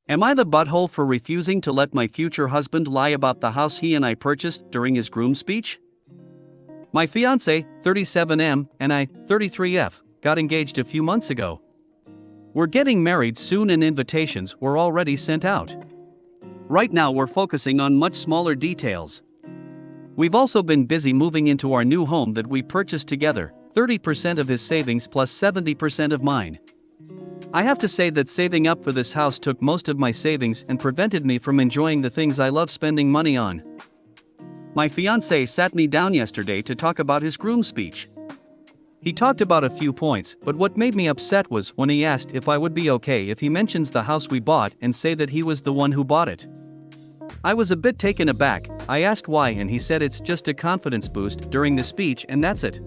Am I the butthole for refusing to let my future husband lie about the house he and I purchased during his groom speech? My fiancé, 37M, and I, 33F, got engaged a few months ago. We're getting married soon and invitations were already sent out. Right now we're focusing on much smaller details. We've also been busy moving into our new home that we purchased together, 30% of his savings plus 70% of mine. I have to say that saving up for this house took most of my savings and prevented me from enjoying the things I love spending money on. My fiancé sat me down yesterday to talk about his groom speech. He talked about a few points, but what made me upset was when he asked if I would be okay if he mentions the house we bought and say that he was the one who bought it. I was a bit taken aback. I asked why and he said it's just a confidence boost during the speech and that's it.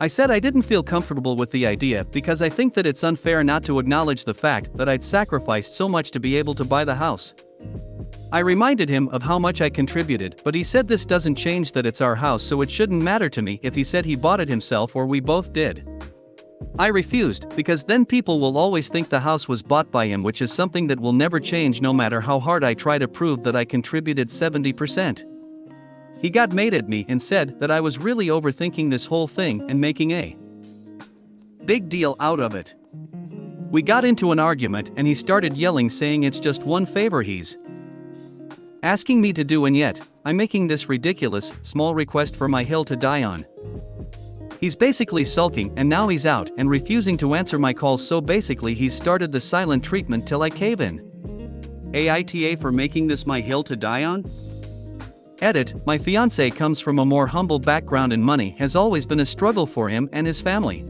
I said I didn't feel comfortable with the idea because I think that it's unfair not to acknowledge the fact that I'd sacrificed so much to be able to buy the house. I reminded him of how much I contributed, but he said this doesn't change that it's our house, so it shouldn't matter to me if he said he bought it himself or we both did. I refused, because then people will always think the house was bought by him, which is something that will never change no matter how hard I try to prove that I contributed 70%. He got mad at me and said that I was really overthinking this whole thing and making a big deal out of it. We got into an argument and he started yelling, saying it's just one favor he's asking me to do, and yet I'm making this ridiculous, small request for my hill to die on. He's basically sulking and now he's out and refusing to answer my calls, so basically he's started the silent treatment till I cave in. AmITheA for making this my hill to die on? Edit, my fiancé comes from a more humble background and money has always been a struggle for him and his family.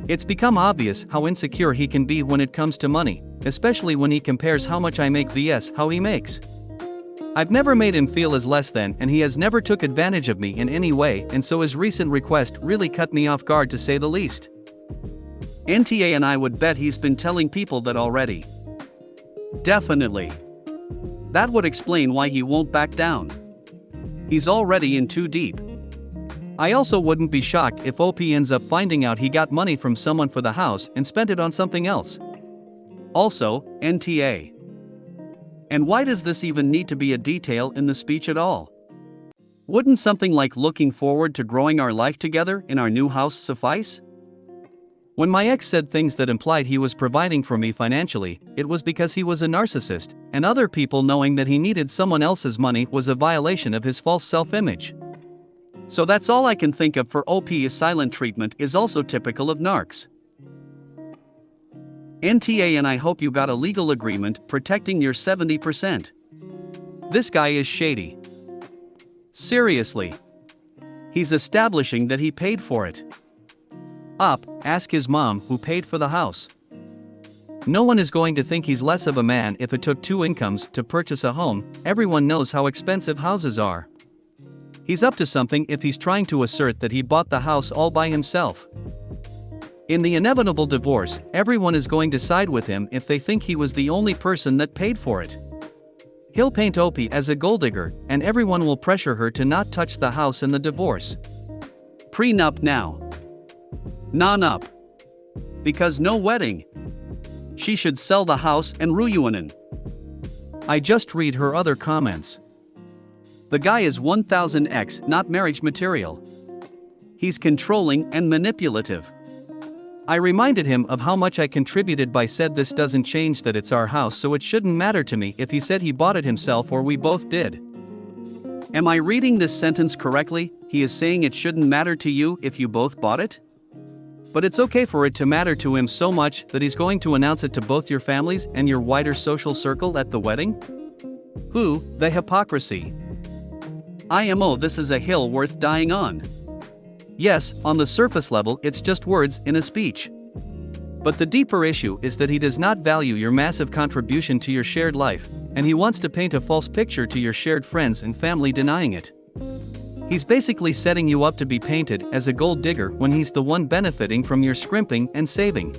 It's become obvious how insecure he can be when it comes to money, especially when he compares how much I make vs how he makes. I've never made him feel as less than, and he has never took advantage of me in any way, and so his recent request really cut me off guard, to say the least. AmITheA and I would bet he's been telling people that already. Definitely. That would explain why he won't back down. He's already in too deep. I also wouldn't be shocked if OP ends up finding out he got money from someone for the house and spent it on something else. Also, AmITheA. And why does this even need to be a detail in the speech at all? Wouldn't something like looking forward to growing our life together in our new house suffice? When my ex said things that implied he was providing for me financially, it was because he was a narcissist, and other people knowing that he needed someone else's money was a violation of his false self-image. So that's all I can think of for OP's silent treatment is also typical of narcs. AmITheA and I hope you got a legal agreement protecting your 70%. This guy is shady. Seriously. He's establishing that he paid for it. Ask his mom who paid for the house. No one is going to think he's less of a man if it took 2 incomes to purchase a home. Everyone knows how expensive houses are. He's up to something if he's trying to assert that he bought the house all by himself. In the inevitable divorce, everyone is going to side with him if they think he was the only person that paid for it. He'll paint OP as a gold digger, and everyone will pressure her to not touch the house in the divorce. Prenup now. Non-up. Because no wedding. She should sell the house and ruin. I just read her other comments. The guy is 1000x not marriage material. He's controlling and manipulative. I reminded him of how much I contributed by said this doesn't change that it's our house, so it shouldn't matter to me if he said he bought it himself or we both did. Am I reading this sentence correctly? He is saying it shouldn't matter to you if you both bought it? But it's okay for it to matter to him so much that he's going to announce it to both your families and your wider social circle at the wedding? The hypocrisy. IMO, this is a hill worth dying on. Yes, on the surface level it's just words in a speech. But the deeper issue is that he does not value your massive contribution to your shared life, and he wants to paint a false picture to your shared friends and family, denying it. He's basically setting you up to be painted as a gold digger when he's the one benefiting from your scrimping and saving.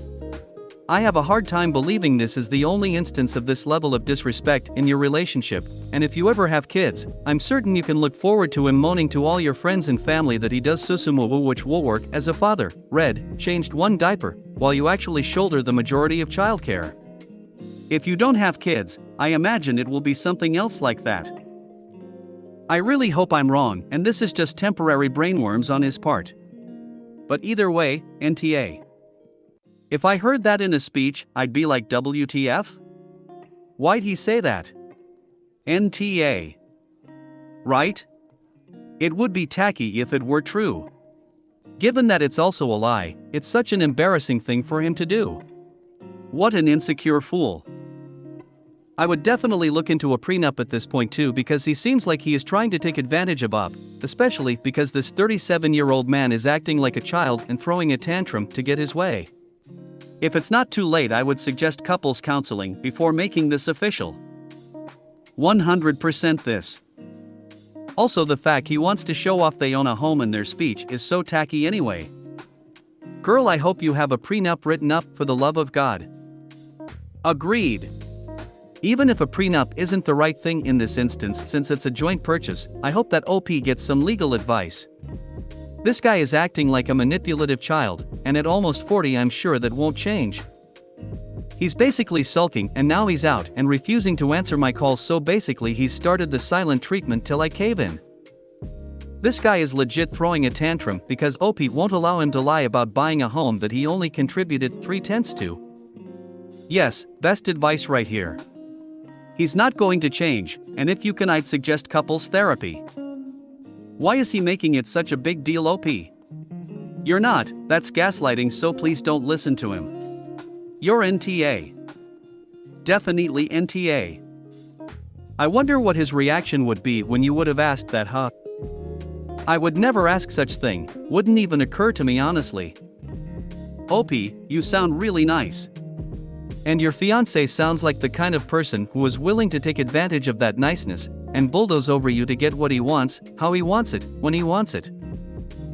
I have a hard time believing this is the only instance of this level of disrespect in your relationship, and if you ever have kids, I'm certain you can look forward to him moaning to all your friends and family that he does susumuwu, which will work as a father, changed one diaper, while you actually shoulder the majority of childcare. If you don't have kids, I imagine it will be something else like that. I really hope I'm wrong and this is just temporary brainworms on his part. But either way, NTA. If I heard that in a speech, I'd be like, WTF? Why'd he say that? NTA. Right? It would be tacky if it were true. Given that it's also a lie, it's such an embarrassing thing for him to do. What an insecure fool. I would definitely look into a prenup at this point too, because he seems like he is trying to take advantage of Bob, especially because this 37-year-old man is acting like a child and throwing a tantrum to get his way. If it's not too late, I would suggest couples counseling before making this official. 100% this. Also, the fact he wants to show off they own a home in their speech is so tacky anyway. Girl, I hope you have a prenup written up, for the love of God. Agreed. Even if a prenup isn't the right thing in this instance, since it's a joint purchase, I hope that OP gets some legal advice. This guy is acting like a manipulative child, and at almost 40 I'm sure that won't change. He's basically sulking and now he's out and refusing to answer my calls, so basically he's started the silent treatment till I cave in. This guy is legit throwing a tantrum because OP won't allow him to lie about buying a home that he only contributed 3/10 to. Yes, best advice right here. He's not going to change, and if you can, I'd suggest couples therapy. Why is he making it such a big deal, OP? You're not, that's gaslighting, so please don't listen to him. You're NTA. Definitely NTA. I wonder what his reaction would be when you would have asked that, huh? I would never ask such thing, wouldn't even occur to me honestly. OP, you sound really nice. And your fiancé sounds like the kind of person who is willing to take advantage of that niceness and bulldoze over you to get what he wants, how he wants it, when he wants it.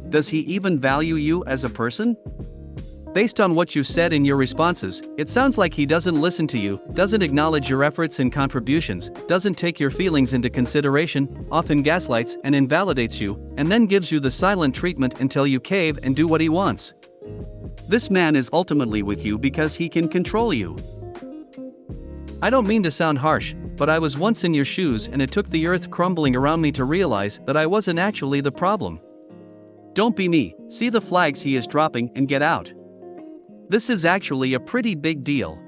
Does he even value you as a person? Based on what you said in your responses, it sounds like he doesn't listen to you, doesn't acknowledge your efforts and contributions, doesn't take your feelings into consideration, often gaslights and invalidates you, and then gives you the silent treatment until you cave and do what he wants. This man is ultimately with you because he can control you. I don't mean to sound harsh, but I was once in your shoes and it took the earth crumbling around me to realize that I wasn't actually the problem. Don't be me, see the flags he is dropping and get out. This is actually a pretty big deal.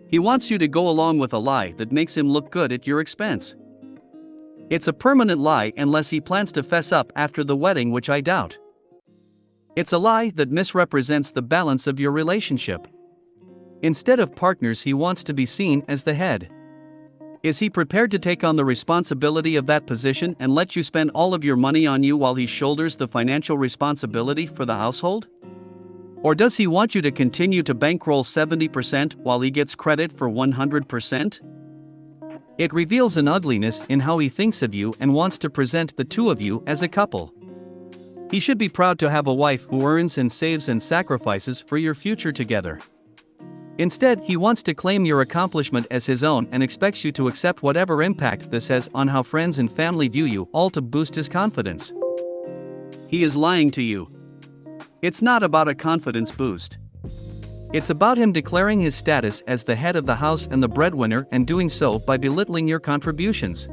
He wants you to go along with a lie that makes him look good at your expense. It's a permanent lie unless he plans to fess up after the wedding, which I doubt. It's a lie that misrepresents the balance of your relationship. Instead of partners, he wants to be seen as the head. Is he prepared to take on the responsibility of that position and let you spend all of your money on you while he shoulders the financial responsibility for the household? Or does he want you to continue to bankroll 70% while he gets credit for 100%? It reveals an ugliness in how he thinks of you and wants to present the two of you as a couple. He should be proud to have a wife who earns and saves and sacrifices for your future together. Instead, he wants to claim your accomplishment as his own and expects you to accept whatever impact this has on how friends and family view you, all to boost his confidence. He is lying to you. It's not about a confidence boost. It's about him declaring his status as the head of the house and the breadwinner, and doing so by belittling your contributions.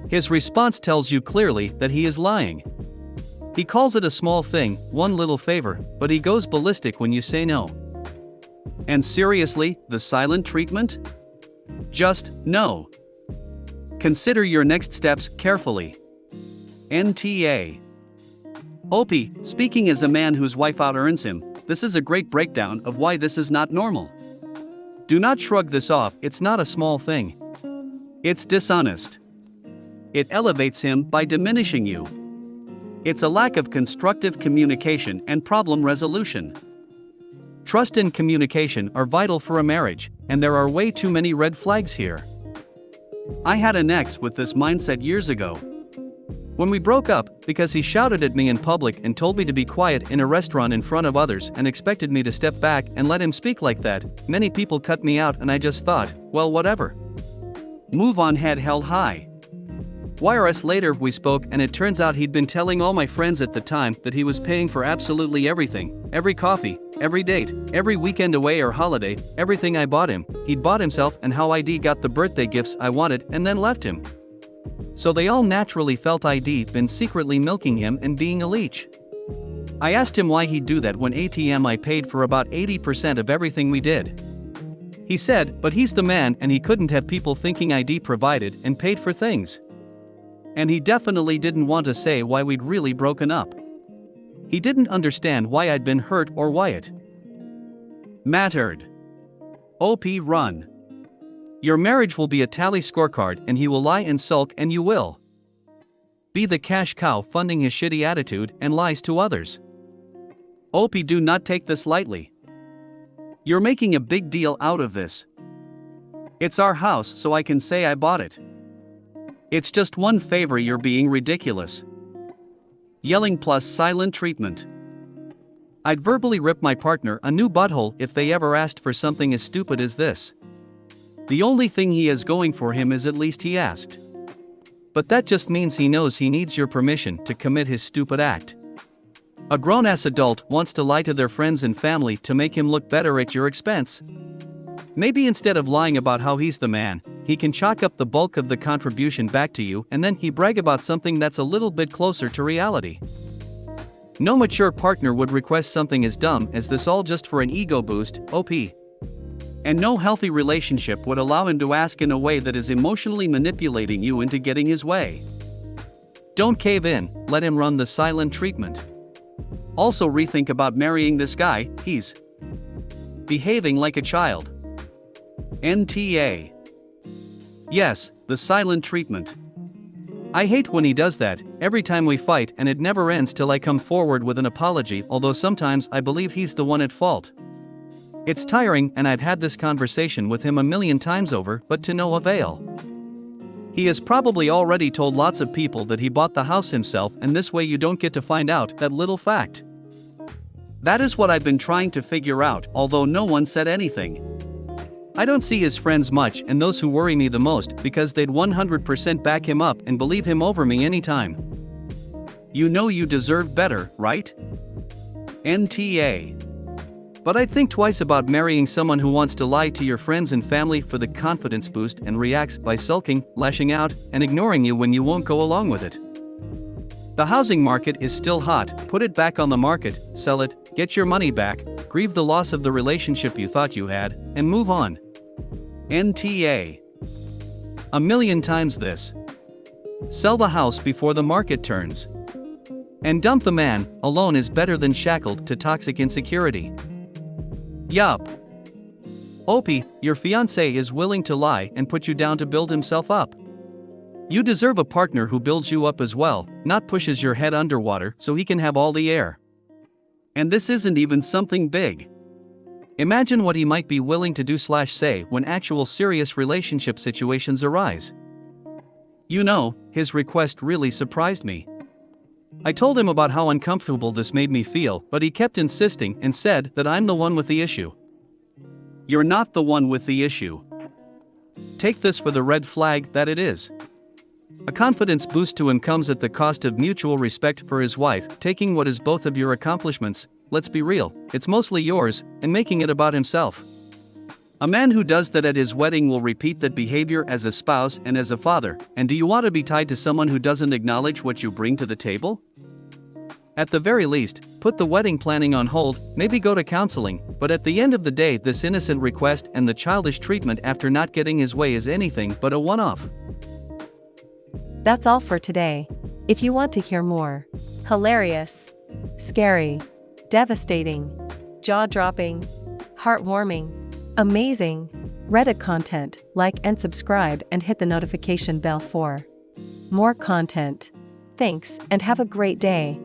His response tells you clearly that he is lying. He calls it a small thing, one little favor, but he goes ballistic when you say no. And seriously, the silent treatment? Just no. Consider your next steps carefully. NTA. OP, speaking as a man whose wife out-earns him, this is a great breakdown of why this is not normal. Do not shrug this off, it's not a small thing. It's dishonest. It elevates him by diminishing you. It's a lack of constructive communication and problem resolution. Trust and communication are vital for a marriage, and there are way too many red flags here. I had an ex with this mindset years ago. When we broke up, because he shouted at me in public and told me to be quiet in a restaurant in front of others and expected me to step back and let him speak like that, many people cut me out and I just thought, well, whatever. Move on, head held high. Years later we spoke and it turns out he'd been telling all my friends at the time that he was paying for absolutely everything, every coffee, every date, every weekend away or holiday, everything I bought him, he'd bought himself, and how I'd got the birthday gifts I wanted and then left him. So they all naturally felt I'd been secretly milking him and being a leech. I asked him why he'd do that when ATM I paid for about 80% of everything we did. He said, but he's the man and he couldn't have people thinking I'd provided and paid for things. And he definitely didn't want to say why we'd really broken up. He didn't understand why I'd been hurt or why it mattered. OP, run. Your marriage will be a tally scorecard and he will lie and sulk and you will be the cash cow funding his shitty attitude and lies to others. OP, do not take this lightly. You're making a big deal out of this. It's our house, so I can say I bought it. It's just one favor, you're being ridiculous. Yelling plus silent treatment. I'd verbally rip my partner a new butthole if they ever asked for something as stupid as this. The only thing he has going for him is at least he asked. But that just means he knows he needs your permission to commit his stupid act. A grown-ass adult wants to lie to their friends and family to make him look better at your expense. Maybe instead of lying about how he's the man, he can chalk up the bulk of the contribution back to you and then he brag about something that's a little bit closer to reality. No mature partner would request something as dumb as this, all just for an ego boost, OP. And no healthy relationship would allow him to ask in a way that is emotionally manipulating you into getting his way. Don't cave in, let him run the silent treatment. Also rethink about marrying this guy, he's behaving like a child. NTA. Yes, the silent treatment. I hate when he does that, every time we fight, and it never ends till I come forward with an apology, although sometimes I believe he's the one at fault. It's tiring, and I've had this conversation with him a million times over, but to no avail. He has probably already told lots of people that he bought the house himself, and this way you don't get to find out that little fact. That is what I've been trying to figure out, although no one said anything. I don't see his friends much, and those who worry me the most, because they'd 100% back him up and believe him over me anytime. You know you deserve better, right? NTA. But I'd think twice about marrying someone who wants to lie to your friends and family for the confidence boost and reacts by sulking, lashing out, and ignoring you when you won't go along with it. The housing market is still hot, put it back on the market, sell it, get your money back, grieve the loss of the relationship you thought you had, and move on. NTA. A million times this. Sell the house before the market turns. And dump the man, alone is better than shackled to toxic insecurity. Yup. OP, your fiancé is willing to lie and put you down to build himself up. You deserve a partner who builds you up as well, not pushes your head underwater so he can have all the air. And this isn't even something big. Imagine what he might be willing to do/say when actual serious relationship situations arise. You know, his request really surprised me. I told him about how uncomfortable this made me feel, but he kept insisting and said that I'm the one with the issue. You're not the one with the issue. Take this for the red flag that it is. A confidence boost to him comes at the cost of mutual respect for his wife, taking what is both of your accomplishments, let's be real, it's mostly yours, and making it about himself. A man who does that at his wedding will repeat that behavior as a spouse and as a father, and do you want to be tied to someone who doesn't acknowledge what you bring to the table? At the very least, put the wedding planning on hold, maybe go to counseling, but at the end of the day this innocent request and the childish treatment after not getting his way is anything but a one-off. That's all for today. If you want to hear more hilarious, scary, devastating, jaw-dropping, heartwarming, amazing Reddit content, like and subscribe and hit the notification bell for more content. Thanks and have a great day.